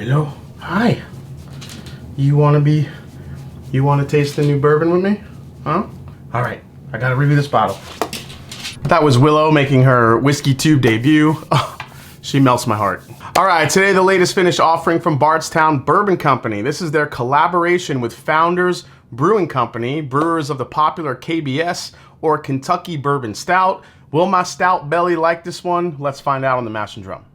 Hello. Hi. You want to taste the new bourbon with me? Huh? All right. I got to review this bottle. That was Willow making her whiskey tube debut. Oh, she melts my heart. All right, today the latest finished offering from Bardstown Bourbon Company. This is their collaboration with Founders Brewing Company, brewers of the popular KBS or Kentucky Bourbon Stout. Will my stout belly like this one? Let's find out on the Mash and Drum.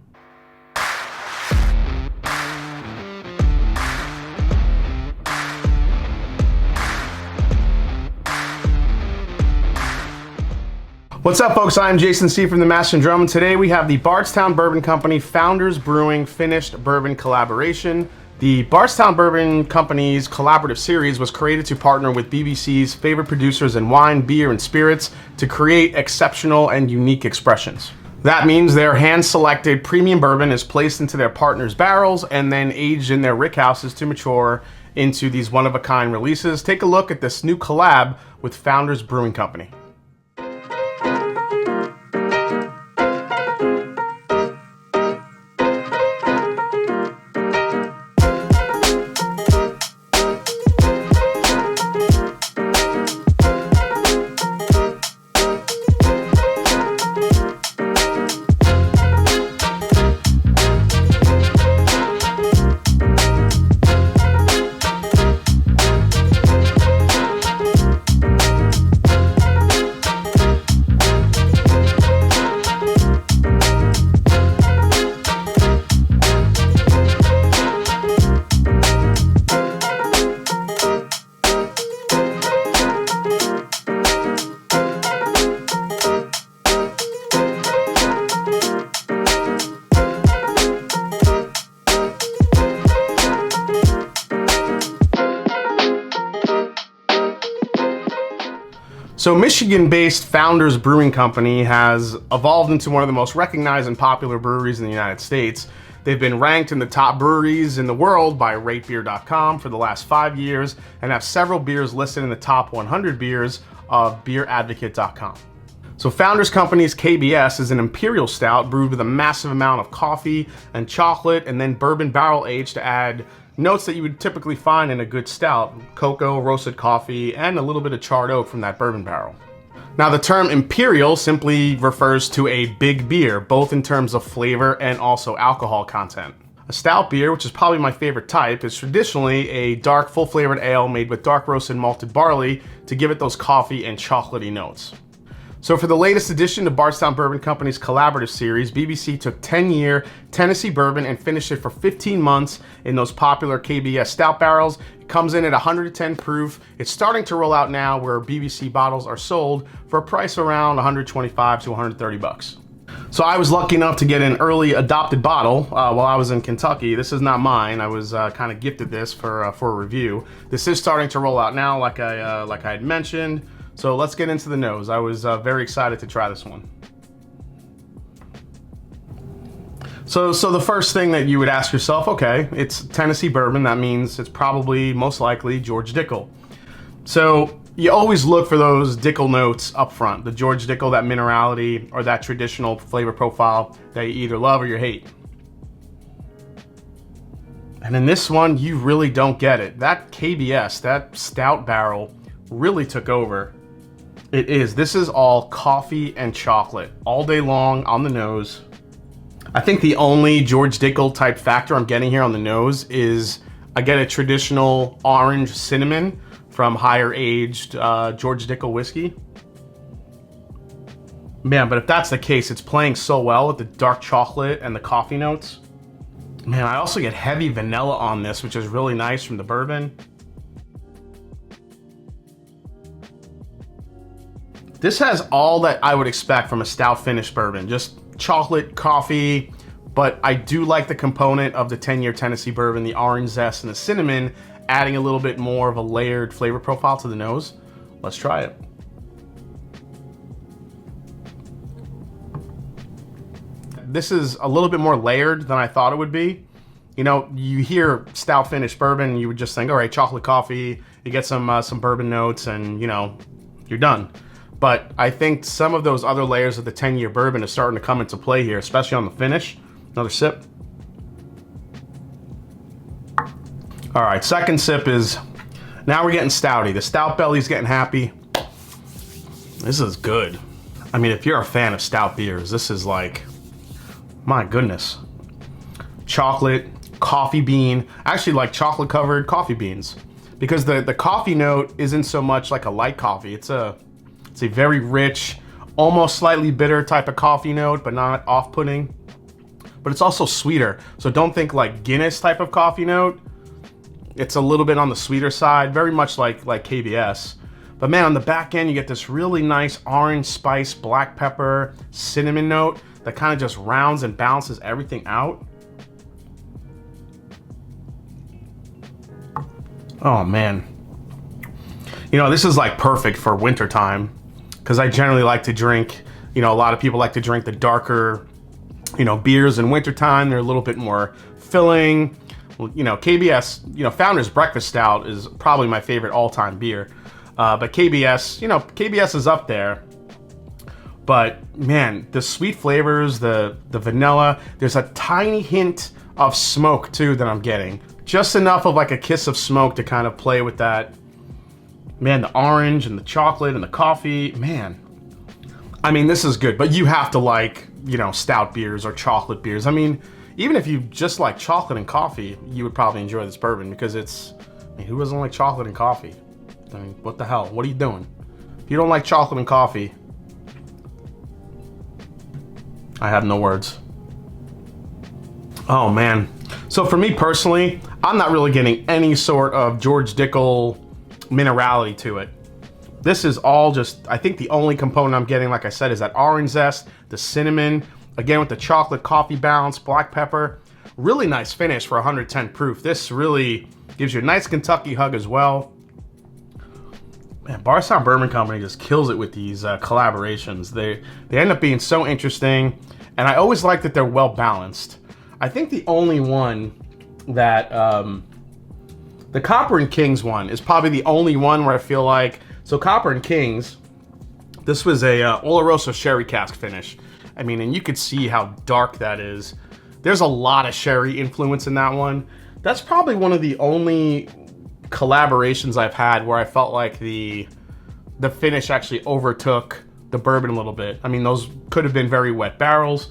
What's up, folks? I'm Jason C. from the Mash and Drum, and today we have the Bardstown Bourbon Company Founders Brewing Finished Bourbon Collaboration. The Bardstown Bourbon Company's collaborative series was created to partner with BBC's favorite producers in wine, beer, and spirits to create exceptional and unique expressions. That means their hand-selected premium bourbon is placed into their partners' barrels and then aged in their rickhouses to mature into these one-of-a-kind releases. Take a look at this new collab with Founders Brewing Company. So Michigan-based Founders Brewing Company has evolved into one of the most recognized and popular breweries in the United States. They've been ranked in the top breweries in the world by ratebeer.com for the last 5 years and have several beers listed in the top 100 beers of beeradvocate.com. So Founders Company's KBS is an imperial stout brewed with a massive amount of coffee and chocolate and then bourbon barrel aged to add notes that you would typically find in a good stout: cocoa, roasted coffee, and a little bit of charred oak from that bourbon barrel. Now, the term imperial simply refers to a big beer, both in terms of flavor and also alcohol content. A stout beer, which is probably my favorite type, is traditionally a dark, full-flavored ale made with dark roasted malted barley to give it those coffee and chocolatey notes. So for the latest edition of Bardstown Bourbon Company's collaborative series, BBC took 10-year Tennessee bourbon and finished it for 15 months in those popular KBS stout barrels. It comes in at 110 proof. It's starting to roll out now where BBC bottles are sold for a price around 125 to 130 bucks. So I was lucky enough to get an early adopted bottle while I was in Kentucky. This is not mine. I was kind of gifted this for a review. This is starting to roll out now, like I had mentioned. So let's get into the nose. I was very excited to try this one. So the first thing that you would ask yourself, okay, it's Tennessee bourbon. That means it's probably most likely George Dickel. So you always look for those Dickel notes up front, the George Dickel, that minerality or that traditional flavor profile that you either love or you hate. And in this one, you really don't get it. That KBS, that stout barrel, really took over. It is. This is all coffee and chocolate all day long on the nose. I think the only George Dickel type factor I'm getting here on the nose is I get a traditional orange cinnamon from higher aged George Dickel whiskey. Man, but if that's the case, it's playing so well with the dark chocolate and the coffee notes. Man, I also get heavy vanilla on this, which is really nice from the bourbon. This has all that I would expect from a stout finished bourbon, just chocolate, coffee, but I do like the component of the 10-year Tennessee bourbon, the orange zest and the cinnamon, adding a little bit more of a layered flavor profile to the nose. Let's try it. This is a little bit more layered than I thought it would be. You know, you hear stout finished bourbon, you would just think, all right, chocolate coffee, you get some bourbon notes, and you know, you're done. But I think some of those other layers of the 10-year bourbon are starting to come into play here, especially on the finish. Another sip. All right, second sip is, now we're getting stouty. The stout belly's getting happy. This is good. I mean, if you're a fan of stout beers, this is like, my goodness. Chocolate, coffee bean. I actually like chocolate covered coffee beans because the coffee note isn't so much like a light coffee. It's a very rich, almost slightly bitter type of coffee note, but not off-putting. But it's also sweeter. So don't think like Guinness type of coffee note. It's a little bit on the sweeter side, very much like KBS. But man, on the back end, you get this really nice orange spice, black pepper, cinnamon note that kind of just rounds and balances everything out. Oh man. You know, this is like perfect for winter time because I generally like to drink, you know, a lot of people like to drink the darker, you know, beers in wintertime. They're a little bit more filling. You know, KBS, you know, Founder's Breakfast Stout is probably my favorite all-time beer. But KBS, you know, KBS is up there. But man, the sweet flavors, the vanilla, there's a tiny hint of smoke too that I'm getting. Just enough of like a kiss of smoke to kind of play with that. Man, the orange and the chocolate and the coffee, man. I mean, this is good, but you have to like, you know, stout beers or chocolate beers. I mean, even if you just like chocolate and coffee, you would probably enjoy this bourbon because it's, I mean, who doesn't like chocolate and coffee? I mean, what the hell? What are you doing? If you don't like chocolate and coffee, I have no words. Oh man. So for me personally, I'm not really getting any sort of George Dickel minerality to it. This is all just, I think the only component I'm getting, like I said, is that orange zest, the cinnamon, again with the chocolate coffee balance, black pepper. Really nice finish for 110 proof. This really gives you a nice Kentucky hug as well. Man, Bardstown Bourbon Company just kills it with these collaborations. They end up being so interesting, and I always like that they're well balanced. I think the only one that the Copper and Kings one is probably the only one where I feel like, so Copper and Kings, this was a Oloroso sherry cask finish. I mean, and you could see how dark that is. There's a lot of sherry influence in that one. That's probably one of the only collaborations I've had where I felt like the finish actually overtook the bourbon a little bit. I mean, those could have been very wet barrels.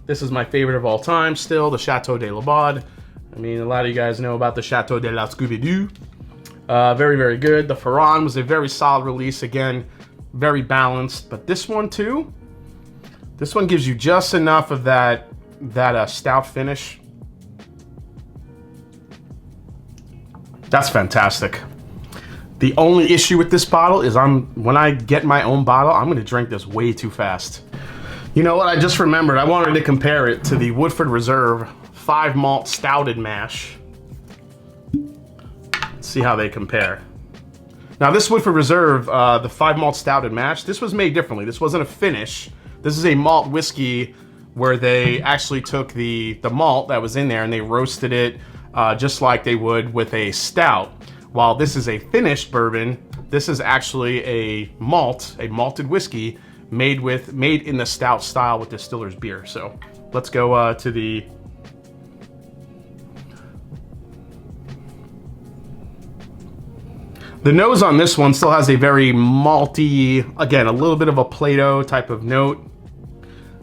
This is my favorite of all time still, the Chateau de la Baude. I mean, a lot of you guys know about the Chateau de la Scooby-Doo. Very, very good. The Ferran was a very solid release. Again, very balanced. But this one too, this one gives you just enough of that stout finish. That's fantastic. The only issue with this bottle is when I get my own bottle, I'm gonna drink this way too fast. You know what, I just remembered, I wanted to compare it to the Woodford Reserve 5 malt stouted mash. Let's see how they compare. Now this Woodford Reserve, the 5 malt stouted mash, this was made differently. This wasn't a finish. This is a malt whiskey where they actually took the malt that was in there and they roasted it just like they would with a stout. While this is a finished bourbon, this is actually a malted whiskey made in the stout style with distiller's beer. So let's go to the nose on this one still has a very malty, again, a little bit of a Plato type of note.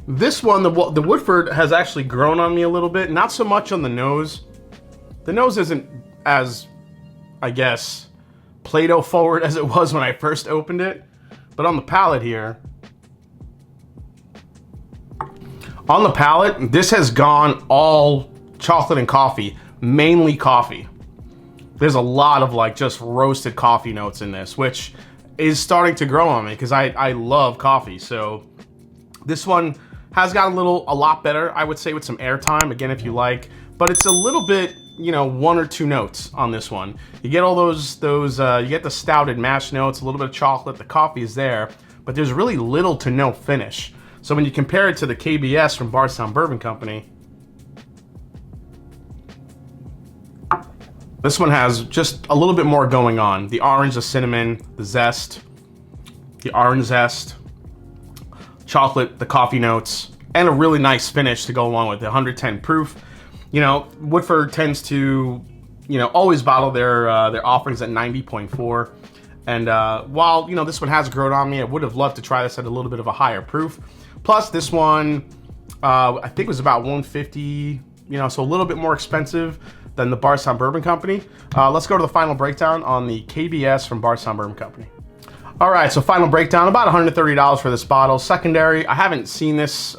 This one, the Woodford has actually grown on me a little bit, not so much on the nose. The nose isn't as, I guess, Plato forward as it was when I first opened it. But on the palate here, this has gone all chocolate and coffee, mainly coffee. There's a lot of like just roasted coffee notes in this, which is starting to grow on me because I love coffee. So this one has got a lot better, I would say, with some airtime, again, if you like, but it's a little bit, you know, 1 or 2 notes on this one. You get all those you get the stouted mash notes, a little bit of chocolate, the coffee is there, but there's really little to no finish. So when you compare it to the KBS from Bardstown Bourbon Company, this one has just a little bit more going on. The orange, the cinnamon, the zest, the orange zest, chocolate, the coffee notes, and a really nice finish to go along with the 110 proof. You know, Woodford tends to always bottle their offerings at 90.4. And while, this one has grown on me, I would have loved to try this at a little bit of a higher proof. Plus, this one, I think was about $150, so a little bit more expensive than the Bardstown Bourbon Company. Let's go to the final breakdown on the KBS from Bardstown Bourbon Company. All right, so final breakdown, about $130 for this bottle. Secondary, I haven't seen this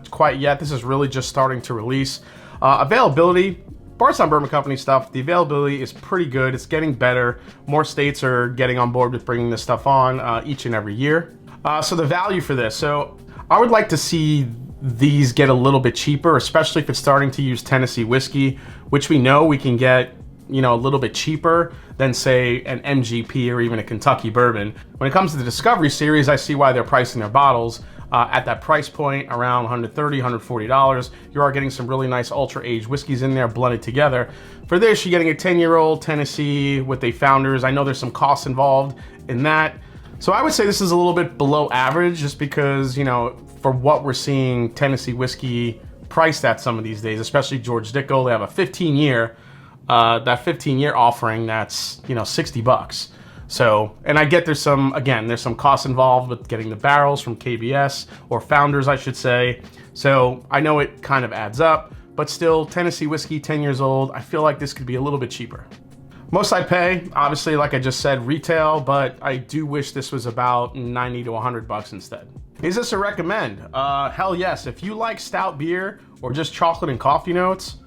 quite yet. This is really just starting to release. Availability, Bardstown Bourbon Company stuff, the availability is pretty good. It's getting better. More states are getting on board with bringing this stuff on each and every year. So the value for this, so I would like to see these get a little bit cheaper, especially if it's starting to use Tennessee whiskey, which we know we can get, a little bit cheaper than, say, an MGP or even a Kentucky bourbon. When it comes to the Discovery Series, I see why they're pricing their bottles at that price point, around $130, $140. You are getting some really nice ultra-aged whiskeys in there blended together. For this, you're getting a 10-year-old Tennessee with a Founders. I know there's some costs involved in that. So I would say this is a little bit below average just because, for what we're seeing Tennessee whiskey priced at some of these days, especially George Dickel, they have a 15-year, that 15-year offering that's, $60. So, and I get there's some costs involved with getting the barrels from KBS, or Founders, I should say. So I know it kind of adds up, but still, Tennessee whiskey, 10 years old, I feel like this could be a little bit cheaper. Most I'd pay, obviously, like I just said, retail, but I do wish this was about $90 to $100 instead. Is this a recommend? Hell yes. If you like stout beer or just chocolate and coffee notes,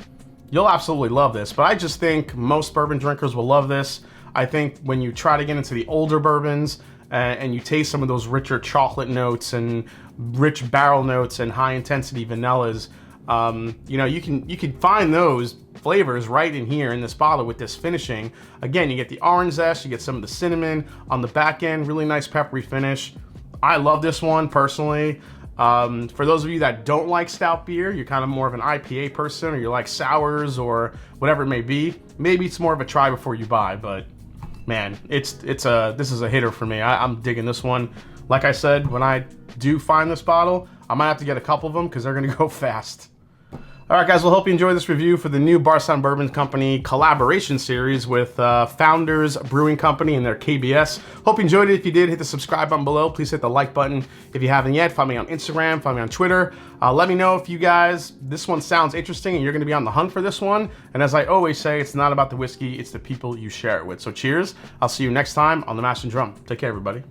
you'll absolutely love this. But I just think most bourbon drinkers will love this. I think when you try to get into the older bourbons and you taste some of those richer chocolate notes and rich barrel notes and high intensity vanillas, you can find those flavors right in here in this bottle with this finishing. Again, you get the orange zest, you get some of the cinnamon on the back end, really nice peppery finish. I love this one personally. For those of you that don't like stout beer, you're kind of more of an IPA person, or you like sours or whatever it may be, maybe it's more of a try before you buy, but man, this is a hitter for me. I'm digging this one. Like I said, when I do find this bottle, I might have to get a couple of them because they're gonna go fast. All right, guys, well, hope you enjoyed this review for the new Bardstown Bourbon Company collaboration series with Founders Brewing Company and their KBS. Hope you enjoyed it. If you did, hit the subscribe button below. Please hit the like button if you haven't yet. Find me on Instagram, find me on Twitter. Let me know if you guys, this one sounds interesting and you're going to be on the hunt for this one. And as I always say, it's not about the whiskey, it's the people you share it with. So cheers. I'll see you next time on The Mash and Drum. Take care, everybody.